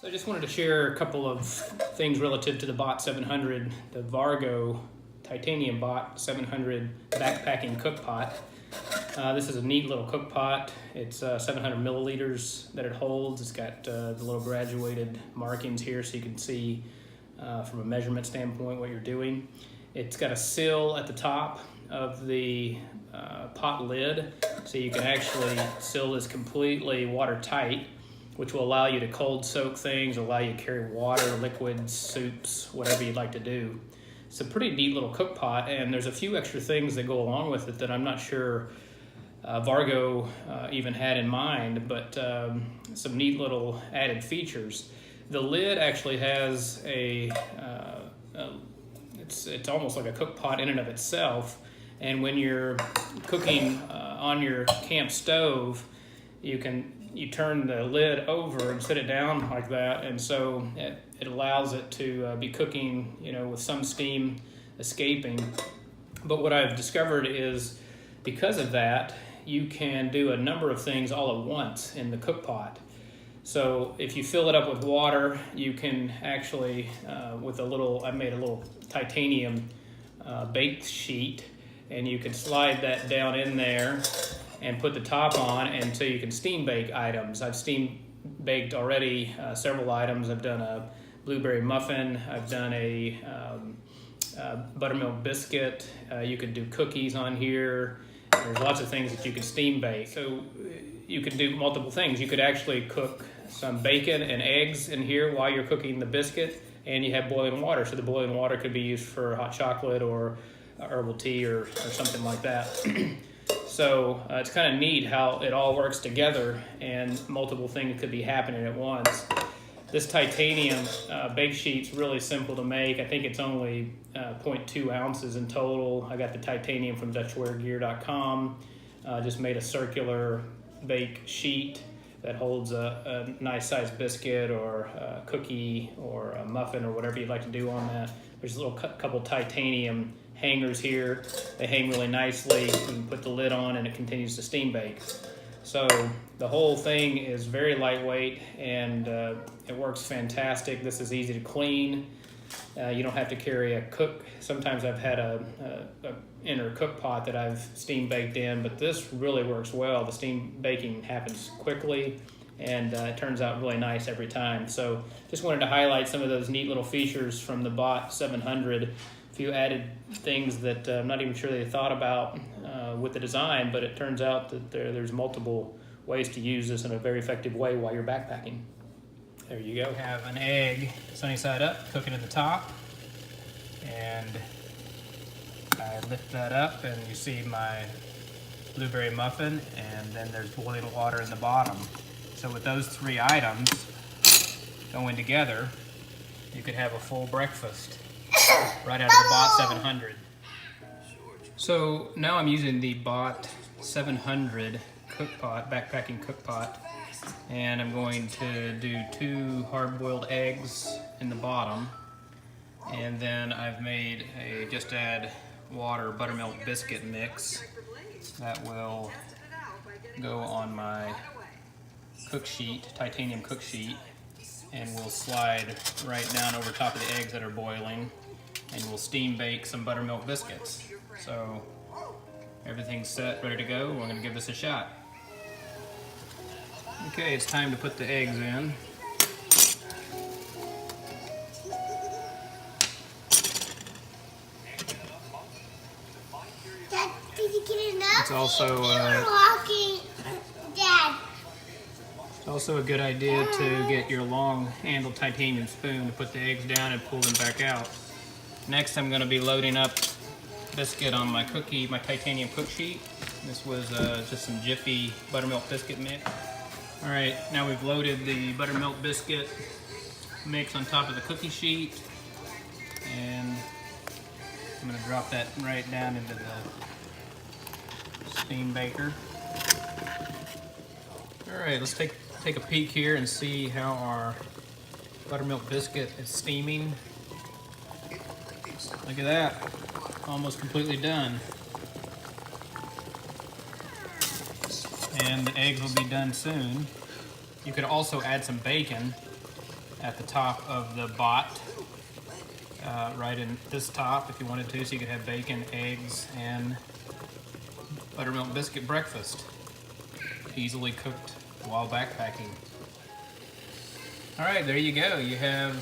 So I just wanted to share a couple of things relative to the Bot 700, the Vargo Titanium Bot 700 backpacking cook pot. This is a neat little cook pot. It's 700 milliliters that it holds. It's got the little graduated markings here so you can see from a measurement standpoint what you're doing. It's got a sill at the top of the pot lid, so you can actually seal this completely watertight, which will allow you to cold soak things, allow you to carry water, liquids, soups, whatever you'd like to do. It's a pretty neat little cook pot, and there's a few extra things that go along with it that I'm not sure Vargo even had in mind, but some neat little added features. The lid actually has it's almost like a cook pot in and of itself, and when you're cooking on your camp stove, you turn the lid over and set it down like that, and so it allows it to be cooking, with some steam escaping. But what I've discovered is because of that, you can do a number of things all at once in the cook pot. So if you fill it up with water, you can actually, I made a little titanium bake sheet, and you can slide that down in there and put the top on, and so you can steam bake items. I've steam baked already several items. I've done a blueberry muffin. I've done a buttermilk biscuit. You could do cookies on here. There's lots of things that you can steam bake. So you could do multiple things. You could actually cook some bacon and eggs in here while you're cooking the biscuit, and you have boiling water. So the boiling water could be used for hot chocolate or herbal tea or something like that. So it's kind of neat how it all works together and multiple things could be happening at once. This titanium bake sheet's really simple to make. I think it's only 0.2 ounces in total. I got the titanium from DutchwareGear.com. Just made a circular bake sheet that holds a nice sized biscuit or a cookie or a muffin or whatever you'd like to do on that. There's a little couple titanium hangers here. They hang really nicely. You can put the lid on and it continues to steam bake. So the whole thing is very lightweight, and it works fantastic. This is easy to clean. You don't have to carry a cook. Sometimes I've had a inner cook pot that I've steam baked in, but this really works well. The steam baking happens quickly, and it turns out really nice every time. So just wanted to highlight some of those neat little features from the Bot 700. A few added things that I'm not even sure they thought about with the design, but it turns out that there's multiple ways to use this in a very effective way while you're backpacking. There you go. Have an egg sunny side up, cooking at the top, and I lift that up and you see my blueberry muffin, and then there's boiling water in the bottom. So with those three items going together, you could have a full breakfast right out of the Bot 700. So now I'm using the Bot 700 cook pot, backpacking cook pot, and I'm going to do 2 hard-boiled eggs in the bottom, and then I've made a just add water buttermilk biscuit mix that will go on my cook sheet, titanium cook sheet, and will slide right down over top of the eggs that are boiling, and we'll steam bake some buttermilk biscuits. So everything's set, ready to go. We're gonna give this a shot. Okay, it's time to put the eggs in. Dad, did you get enough? It's also Dad. It's also a good idea to get your long-handled titanium spoon to put the eggs down and pull them back out. Next, I'm going to be loading up biscuit on my titanium cook sheet. This was just some Jiffy buttermilk biscuit mix. All right, now we've loaded the buttermilk biscuit mix on top of the cookie sheet, and I'm going to drop that right down into the steam baker. All right, let's take a peek here and see how our buttermilk biscuit is steaming. Look at that, almost completely done. And the eggs will be done soon. You could also add some bacon at the top of the bot, right in this top if you wanted to, so you could have bacon, eggs, and buttermilk biscuit breakfast. Easily cooked while backpacking. All right, there you go. You have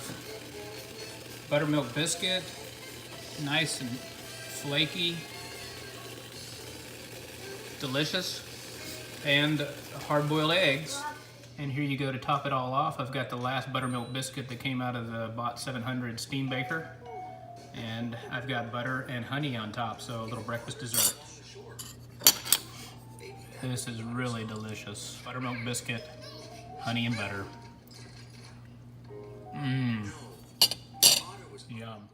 buttermilk biscuit, nice and flaky, delicious, and hard-boiled eggs. And here you go to top it all off. I've got the last buttermilk biscuit that came out of the Bot 700 steam baker. And I've got butter and honey on top, so a little breakfast dessert. This is really delicious. Buttermilk biscuit, honey and butter. Mmm. Yum.